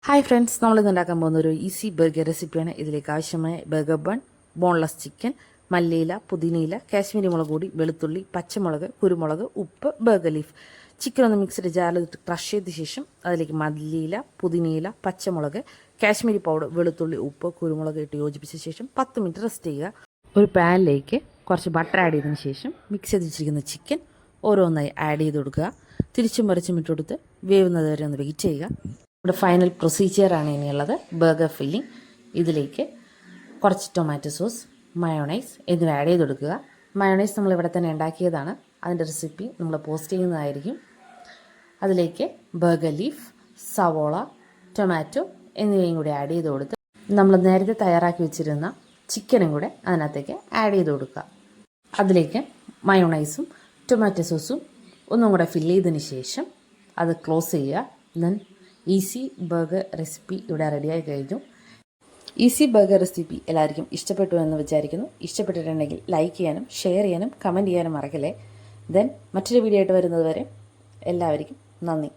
Hi friends, നമ്മളിന്ന് ഉണ്ടാക്കാൻ പോകുന്ന ഒരു ഈസി ബർഗർ റെസിപ്പിയാണ്. ഇതിലേക്ക് ആവശ്യമായ ബർഗർ ബൺ, ബോൺലെസ് ചിക്കൻ, മല്ലിയില, പുതിനയില, കാശ്മീരി മുളക് പൊടി, വെളുത്തുള്ളി, പച്ചമുളക്, കുരുമുളക്, ഉപ്പ്, ബർഗർ ലീഫ്. ചിക്കൻ ഒന്ന് മിക്സിയുടെ ജാറിലിട്ട് ക്രഷ് ചെയ്ത ശേഷം അതിലേക്ക് മല്ലിയില, പുതിനയില, പച്ചമുളക്, കാശ്മീരി പൗഡർ, വെളുത്തുള്ളി, ഉപ്പ്, കുരുമുളക് ഇട്ട് യോജിപ്പിച്ച ശേഷം 10 മിനിറ്റ് റെസ്റ്റ് ചെയ്യുക. ഒരു പാനിലേക്ക് കുറച്ച് ബട്ടർ ആഡ് ചെയ്തതിന് ശേഷം മിക്സ് ചെയ്ത് വെച്ചിരിക്കുന്ന ചിക്കൻ ഓരോന്നായി ആഡ് ചെയ്ത് കൊടുക്കുക. തിരിച്ചും മറിച്ചും ഇട്ട് കൊടുത്ത് വേവുന്നത് വരെ ഒന്ന് വെയിറ്റ് ചെയ്യുക. ഇവിടെ ഫൈനൽ പ്രൊസീജിയറാണ് ഇനിയുള്ളത്. ബർഗർ ഫില്ലിംഗ്, ഇതിലേക്ക് കുറച്ച് ടൊമാറ്റോ സോസ്, മയോണൈസ് എന്നിവ ആഡ് ചെയ്ത് കൊടുക്കുക. മയോണൈസ് നമ്മൾ ഇവിടെ തന്നെ ഉണ്ടാക്കിയതാണ്. അതിൻ്റെ റെസിപ്പി നമ്മൾ പോസ്റ്റ് ചെയ്യുന്നതായിരിക്കും. അതിലേക്ക് ബർഗർ ലീഫ്, സവോള, ടൊമാറ്റോ എന്നിവയും കൂടി ആഡ് ചെയ്ത് കൊടുത്ത് നമ്മൾ നേരത്തെ തയ്യാറാക്കി വെച്ചിരുന്ന ചിക്കനും കൂടെ അതിനകത്തേക്ക് ആഡ് ചെയ്ത് കൊടുക്കുക. അതിലേക്ക് മയോണൈസും ടൊമാറ്റോ സോസും ഒന്നും കൂടെ ഫില്ല് ചെയ്തതിന് ശേഷം അത് ക്ലോസ് ചെയ്യുക. ദെൻ ഈസി ബർഗർ റെസിപ്പി ഇവിടെ റെഡിയായി കഴിഞ്ഞു. ഈസി ബർഗർ റെസിപ്പി എല്ലാവർക്കും ഇഷ്ടപ്പെട്ടു എന്ന് വിചാരിക്കുന്നു. ഇഷ്ടപ്പെട്ടിട്ടുണ്ടെങ്കിൽ ലൈക്ക് ചെയ്യാനും ഷെയർ ചെയ്യാനും കമൻറ്റ് ചെയ്യാനും മറക്കല്ലേ. ദെൻ മറ്റൊരു വീഡിയോ ആയിട്ട് വരുന്നത് വരെ എല്ലാവർക്കും നന്ദി.